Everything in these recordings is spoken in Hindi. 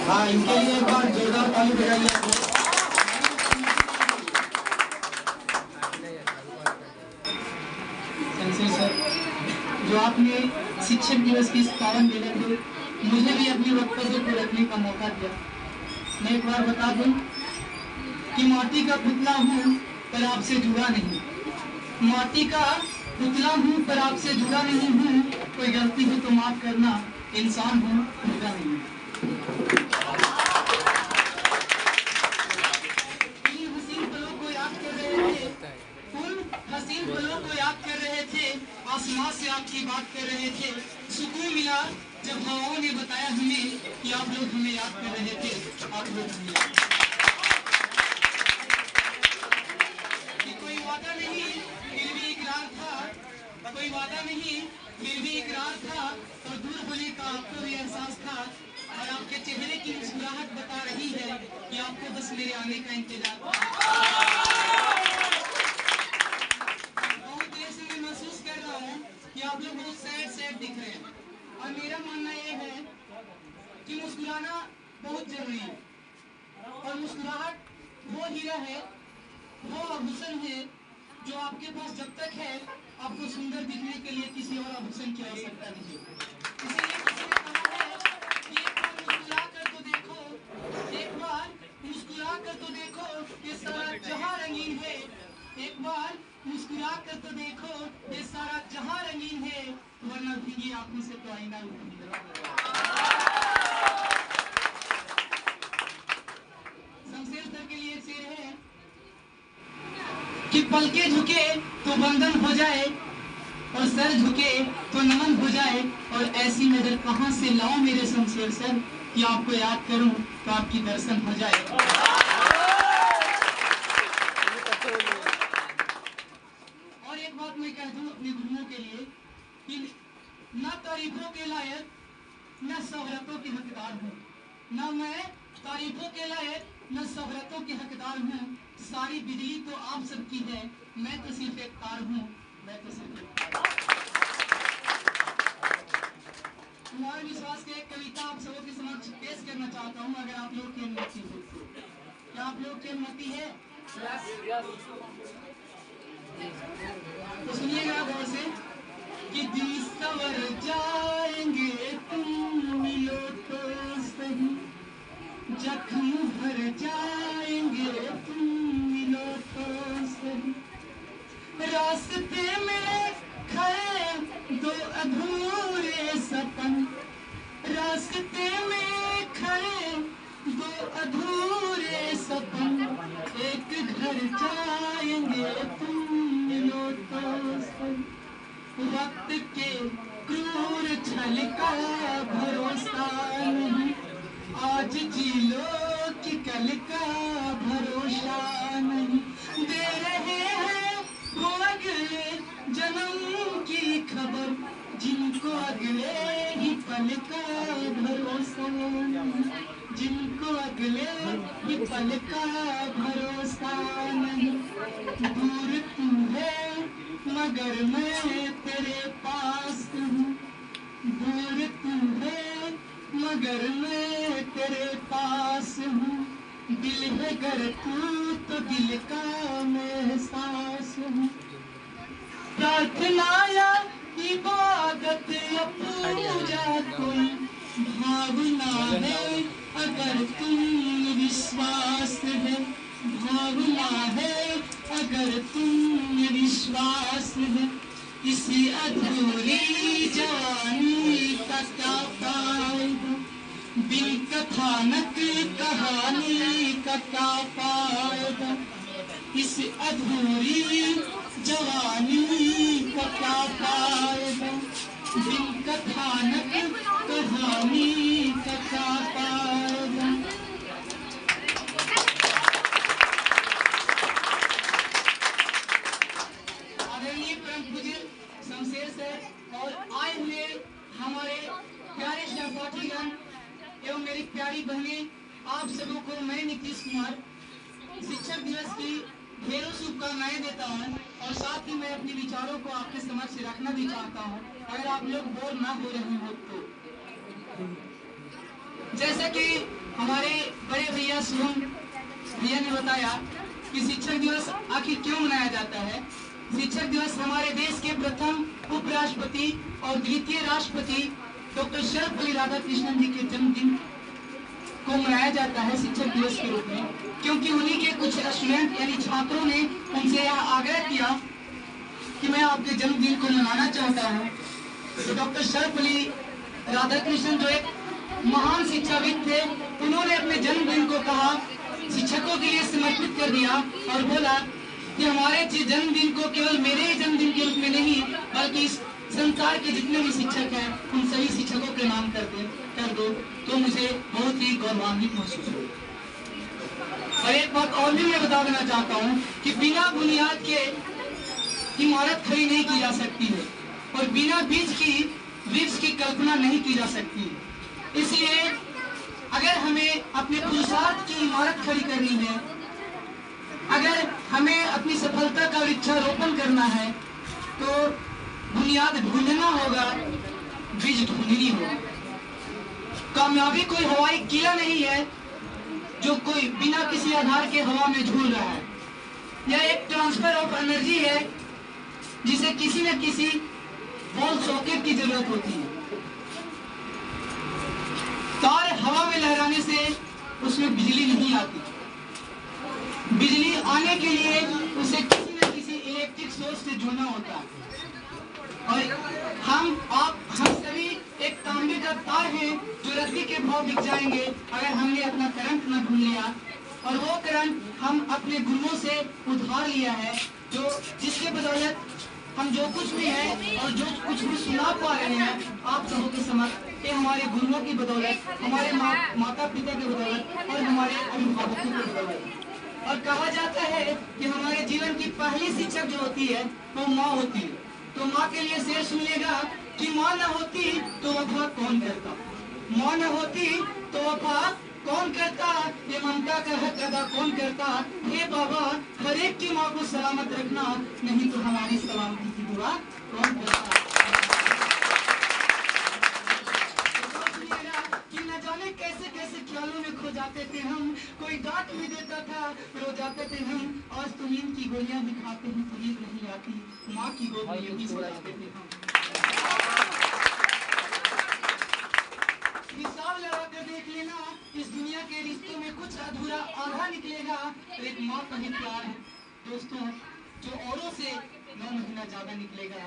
हाँ, इनके लिए एक बार जोरदार ताली बजाइए। सर, जो आपने शिक्षक दिवस की इस पावन दिवस पे मुझे भी अपनी वक्तव्य को रखने का मौका दिया। मैं एक बार बता दूं कि माटी का पुतला हूँ पर आपसे जुड़ा नहीं, माटी का पुतला हूँ पर आपसे जुड़ा नहीं हूँ, कोई गलती हो तो माफ करना, इंसान हूँ जुड़ा नहीं। हसीन पलों को याद कर रहे थे, उन हसीन पलों को याद कर रहे थे, आसमां से आपकी बात कर रहे थे। सुकून मिला जब हवाओं ने बताया हमें कि आप लोग हमें याद कर रहे थे, आप लोग हमें याद। कोई वादा नहीं फिर भी इकरार था, कोई वादा नहीं फिर भी इकरार था, और दूर होने का आपको भी एहसास था, और आपके चेहरे की मुस्कुराहट बता रही है कि आपको बस मेरे आने का इंतजार था। बहुत देर से मैं महसूस कर रहा हूँ कि आप लोग बहुत सैड दिख रहे हैं, और मेरा मानना यह है कि मुस्कुराना बहुत जरूरी है, और मुस्कुराहट वो हीरा है, वो आभूषण है जो आपके पास जब तक है आपको सुंदर दिखने के लिए किसी और आभूषण की आवश्यकता नहीं है। इसीलिए किसी ने कहा है कि एक बार मुस्कुरा कर तो देखो, एक बार मुस्कुरा कर तो देखो ये सारा जहां रंगीन है, एक बार मुस्कुरा कर तो देखो ये सारा जहां रंगीन है, वरना भीगी आंखों से तो आईना शमशेर सर के लिए शेर है कि पलके झुके तो बंधन हो जाए, और सर झुके तो नमन हो जाए, और ऐसी नजर कहां से लाऊं मेरे शमशेर सर कि आपको याद करूं तो आपकी दर्शन हो जाए। और एक बात मैं कह दूं अपने गुरुओं के लिए कि न तारीफों के लायक न शोहरतों के हकदार हूँ, न मैं तारीफों के लायक न शोहरतों के हकदार हूँ, सारी बिजली तो आप सबकी है, मैं तो सिर्फ एक तार हूँ, मैं तो सिर्फ एक तार। कुमार विश्वास की एक कविता आप सबों के समक्ष पेश करना चाहता हूँ, अगर आप लोग की अनुमति हो तो। क्या आप लोग की अनुमति है? तो सुनिएगा गौर से कि दिन सवर जाएंगे तुम मिलो तो सही, जख्म भर जाएंगे तुम मिलो तो सही, रास्ते में खड़े दो अधूरे सपन, रास्ते में खड़े दो अधूरे सपन, एक घर जाएंगे तुम मिलो तो सही, वक्त के क्रूर छल का भरोसा नहीं, आज जी लो कि कल का भरोसा नहीं, दे रहे हैं वो अगले जन्म की खबर, जिनको अगले ही पल का भरोसा नहीं, जिनको अगले ही पल का भरोसा नहीं। दूर तू है मगर मैं तेरे पास हूँ, दूर तू है मगर मैं तेरे पास हूँ, दिल है गर तू तो दिल का मैं सांस हूँ, प्रार्थना या इबादत या पूजा कोई भावना है, अगर तुम विश्वास है, भावना है अगर तुम विश्वास है, इसी अधूरी जवानी का क्या फायदा, बिन कथानक कहानी का क्या फायदा, इस अधूरी जवानी का क्या फायदा, बिन कथानक कहानी का क्या फायदा। आदरणीय परम पूज्य शमशेर सर और आए हुए हमारे प्यारे सहपाठीगण एवं मेरी प्यारी बहनें, आप सबों को मैं नीतीश कुमार शिक्षक दिवस की ढेरों शुभकामनाएं देता हूं, और साथ ही मैं अपने विचारों को आपके समक्ष रखना भी चाहता हूं, अगर आप लोग बोर ना हो रहे हो तो। जैसे कि हमारे बड़े भैया सोम भैया ने बताया कि शिक्षक दिवस आखिर क्यों मनाया जाता है। शिक्षक दिवस हमारे देश के प्रथम उपराष्ट्रपति और द्वितीय राष्ट्रपति डॉक्टर सर्वपल्ली राधाकृष्णन जी के जन्मदिन को मनाया जाता है शिक्षक दिवस के रूप में, क्योंकि उन्हीं के कुछ स्टूडेंट यानी छात्रों ने उनसे यह आग्रह किया कि मैं आपके जन्मदिन को मनाना चाहता हूँ। तो डॉक्टर सर्वपल्ली राधाकृष्णन जो एक महान शिक्षाविद थे, उन्होंने अपने जन्मदिन को कहा शिक्षकों के लिए समर्पित कर दिया और बोला कि हमारे जन्मदिन को केवल मेरे ही जन्मदिन के रूप में नहीं बल्कि इस संसार के जितने भी शिक्षक हैं उन सभी शिक्षकों के नाम कर दो। तो मुझे बहुत ही गौरवान्वित महसूस हुआ। और एक बात और भी मैं बता देना चाहता हूँ कि बिना बुनियाद के इमारत खड़ी नहीं की जा सकती है और बिना बीज की वृक्ष की कल्पना नहीं की जा सकती है। इसलिए अगर हमें अपने पुरुषार्थ की इमारत खड़ी करनी है, अगर हमें अपनी सफलता का वृक्षारोपण करना है, तो बुनियाद ढूंढना होगा, बीज ढूंढनी होगा। कामयाबी कोई हवाई किला नहीं है जो कोई बिना किसी आधार के हवा में झूल रहा है। यह एक ट्रांसफर ऑफ एनर्जी है जिसे किसी न किसी वॉल सॉकेट की जरूरत होती है। तार हवा में लहराने से उसमें बिजली नहीं आती। बिजली आने के लिए उसे किसी न किसी इलेक्ट्रिक सोर्स से जुड़ना होता है। और हम सभी एक तांबे का तार है जो रस्सी के भाव बिक जाएंगे अगर हमने अपना करंट न ढूंढ लिया। और वो करंट हम अपने गुरुओं से उधार लिया है, जो जिसके बदौलत हम जो कुछ भी है और जो कुछ भी सुना पा रहे हैं आप सबों के समक्ष, ये हमारे गुरुओं की बदौलत, हमारे माता पिता की बदौलत और हमारे अभिभावकों की बदौलत। और कहा जाता है कि हमारे जीवन की पहली शिक्षक जो होती है वो माँ होती है। तो माँ के लिए शेर सुनिएगा कि माँ न होती तो वफा कौन करता, माँ न होती तो वफा कौन करता, ये ममता का हक अदा कौन करता। हे बाबा हर एक की माँ को सलामत रखना, नहीं तो हमारी सलामती की दुआ कौन करता। कि न जाने कैसे कैसे ख्यालों में खो जाते थे हम, कोई डांट भी देता था रो जाते थे हम। आज तो नींद की गोलियां भी खाते हैं तो नींद नहीं आती, माँ की गोद में भी सो जाते थे हम। हिसाब लगा कर देख लेना, इस दुनिया के रिश्तों में कुछ अधूरा आधा निकलेगा, एक माँ का ही प्यार है दोस्तों जो औरों से 9 महीना ज्यादा निकलेगा।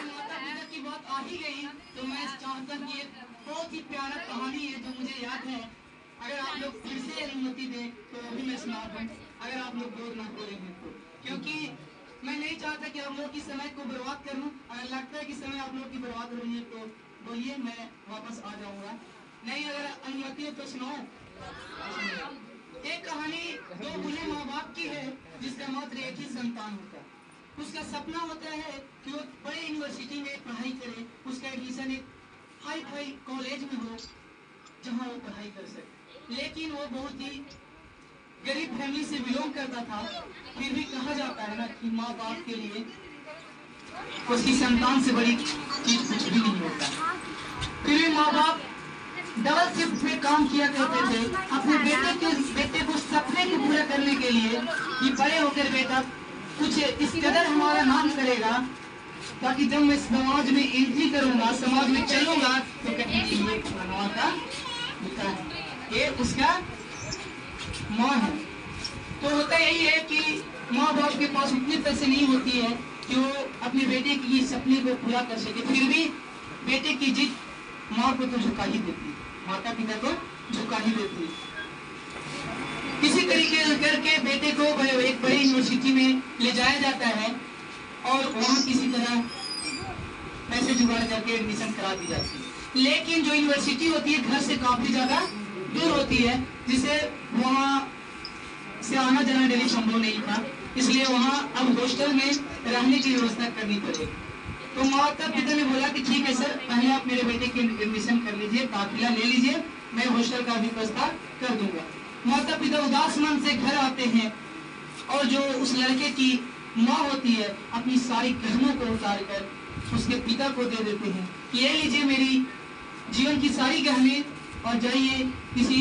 माता पिता की बात आ ही गई तो मैं चाहता हूँ कि एक बहुत ही प्यारा कहानी है जो मुझे याद है। अगर आप लोग फिर से अनुमति दें तो अभी मैं सुना दूं, अगर आप लोग बोर ना हो रहे हैं तो, क्योंकि मैं नहीं चाहता कि आप लोग की समय को बर्बाद करूं। अगर लगता है कि समय आप लोग की बर्बाद हो रही है तो बोलिए, मैं वापस आ जाऊंगा। नहीं अगर अनुमति है तो सुनाओ। एक कहानी 2 बूढ़े माँ बाप की है जिसका मात्र एक ही संतान होता है। उसका सपना होता है कि वो बड़े यूनिवर्सिटी में पढ़ाई करे, उसका एडमिशन एक हाई फाई कॉलेज में हो जहाँ वो पढ़ाई कर सके। लेकिन वो बहुत ही गरीब फैमिली से बिलोंग करता था। फिर भी कहा जाता है ना कि माँ बाप के लिए उसकी संतान से बड़ी चीज कुछ भी नहीं होता। फिर भी माँ बाप डबल शिफ्ट में काम किया करते थे अपने बेटे को सपने को पूरा करने के लिए कि बड़े होकर बेटा कुछ इस कदर हमारा नाम करेगा ताकि जब मैं समाज में एंट्री करूंगा, समाज में चलूंगा तो कहेंगे ये भगवान का पिता है, ये उसका माँ है। तो होता यही है कि माँ बाप के पास उतने पैसे नहीं होती है कि वो अपने बेटे की सपने को पूरा कर सके। फिर भी बेटे की जिद माँ को तो झुका ही देती है, माता पिता को झुका ही देती है। किसी तरीके करके बेटे को एक बड़ी यूनिवर्सिटी में ले जाया जाता है और वहाँ किसी तरह पैसे जुगाड़ करके एडमिशन करा दी जाती है। लेकिन जो यूनिवर्सिटी होती है घर से काफी ज्यादा दूर होती है, जिसे वहाँ से आना जाना डेली संभव नहीं था, इसलिए वहाँ अब हॉस्टल में रहने की व्यवस्था करनी पड़ेगी। तो माता पिता ने बोला कि ठीक है सर, पहले आप मेरे बेटे की एडमिशन कर लीजिए, दाखिला ले लीजिए, मैं हॉस्टल का भी व्यवस्था कर दूंगा। माता पिता उदास मन से घर आते हैं और जो उस लड़के की माँ होती है अपनी सारी गहनों को उतार कर उसके पिता को दे देते हैं कि ये लीजिए मेरी जीवन की सारी गहने और जाइए किसी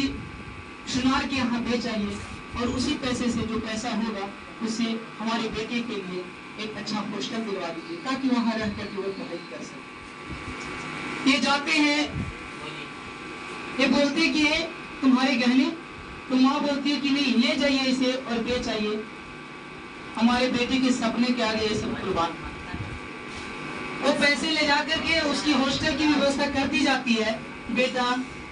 सुनार के यहाँ बेच आइए और उसी पैसे से जो पैसा होगा उससे हमारे बेटे के लिए एक अच्छा हॉस्टल दिलवा दीजिए ताकि वहां रहकर के वो पढ़ाई कर सके। ये जाते हैं, ये बोलते कि ये तुम्हारे गहने, तो माँ बोलती है कि नहीं ले जाइए इसे और बेच आइए, हमारे बेटे के सपने के आगे ये सब कुर्बान। वो पैसे ले जाकर के उसकी हॉस्टल की व्यवस्था कर दी जाती है। बेटा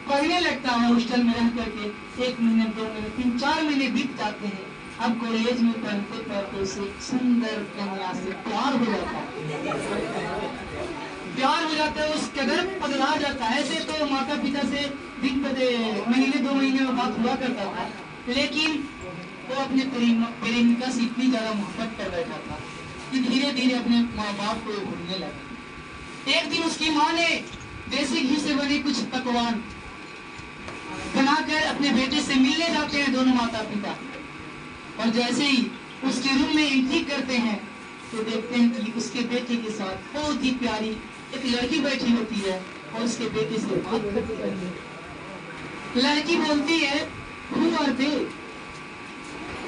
पढ़ने लगता है हॉस्टल में रह करके, 1 महीने 2 महीने 3-4 महीने बीत जाते हैं। अब कॉलेज में पढ़ते पढ़ते उसे सुंदर कन्या से प्यार हो जाता है, प्यार हो जाता है, उस कदर पगला जाता है। ऐसे तो माता पिता से दिन महीने 2 महीने में बात हुआ करता था, लेकिन वो अपने प्रेमिका से इतनी ज्यादा मोहब्बत कर बैठा था कि धीरे धीरे अपने माँ बाप को भूलने लगा। एक दिन उसकी माँ ने देसी घी से बने कुछ पकवान बनाकर अपने बेटे से मिलने जाते हैं दोनों माता पिता, और जैसे ही उसके रूम में एंट्री करते हैं तो देखते हैं कि उसके बेटे के साथ बहुत ही प्यारी एक लड़की बैठी होती है और उसके बेटे से बात करती है। लड़की बोलती है हु आर दे?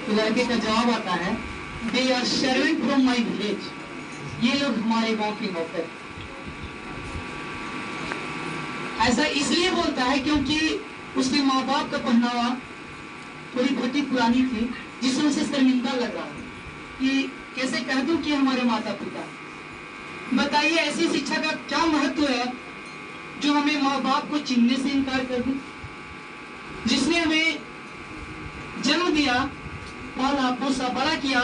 तो लड़के का जवाब आता है they are servant from my village, ये लोग हमारे गांव के नौकर। ऐसा इसलिए बोलता है क्योंकि उसके माँ बाप का पहनावा थोड़ी फटी पुरानी थी, जिससे उसे शर्मिंदा लग रहा है कि कैसे कह दूं कि हमारे माता पिता। बताइए ऐसी शिक्षा का क्या महत्व है जो हमें माँ बाप को चिनने से इनकार कर दे, जिसने हमें जन्म दिया, पाला पोसा बड़ा किया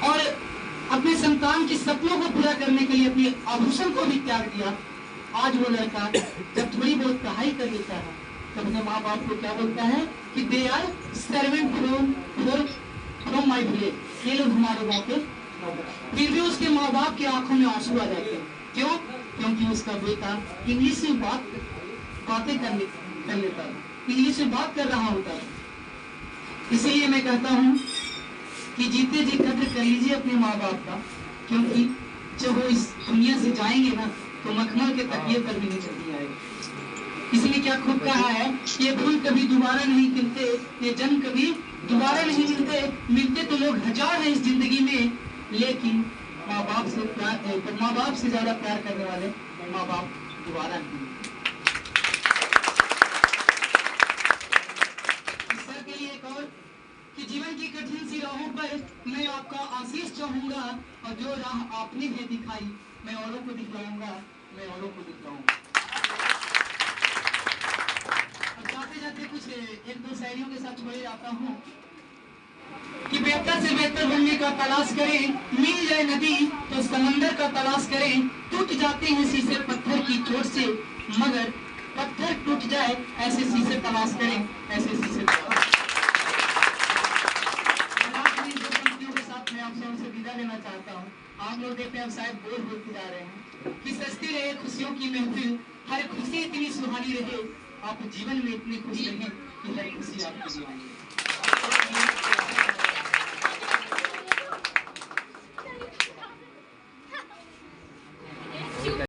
और अपने संतान के सपनों को पूरा करने के लिए अपने आभूषण को भी त्याग दिया। आज वो लड़का जब थोड़ी बहुत पढ़ाई कर लेता है तो अपने माँ बाप को क्या बोलता है कि they are servant from my village, ये लोग हमारे गाँव के। फिर भी उसके माँ बाप की आंखों में आंसू आ जाते हैं। क्यों? क्योंकि उसका बेटा इंग्लिश में बातें कर लेता है, इंग्लिश में बात कर रहा होता है। इसीलिए मैं कहता हूँ कि जीते जी कद्र कर लीजिए अपने माँ बाप का, क्योंकि जब वो इस दुनिया से जाएंगे ना तो मखमल के तकिए पर भी नहीं जल्दी आएगा। किसी ने क्या खूब कहा है, ये फूल कभी दोबारा नहीं खिलते, ये जन्म कभी दोबारा नहीं मिलते, मिलते तो लोग हजार हैं इस जिंदगी में, लेकिन माँ बाप से प्यार, माँ बाप से ज्यादा प्यार करने वाले माँ बाप दोबारा नहीं। सर के लिए एक और कि जीवन की कठिन सी राहों पर मैं आपका आशीष चाहूंगा, और जो राह आपने भी दिखाई मैं औरों को दिखलाऊंगा, मैं औरों को दिखलाऊंगा। और जाते जाते कुछ 1-2 शायरियों के साथ छोड़े जाता हूँ कि बेहतर से बेहतर बनने का तलाश करें, मिल जाए नदी तो समंदर का तलाश करें, टूट जाते हैं शीशे पत्थर की चोट से, मगर पत्थर टूट जाए ऐसे शीशे तलाश करें, ऐसे शीशे तलाश। मैं आप सबसे विदा लेना चाहता हूँ। आप लोग देखते हैं अब शायद बोर होते जा रहे हैं कि सस्ती रहे खुशियों की महफिल, हर खुशी इतनी सुहानी रहे, आप जीवन में इतने खुश रहें कि हर खुशी आपकी जीवन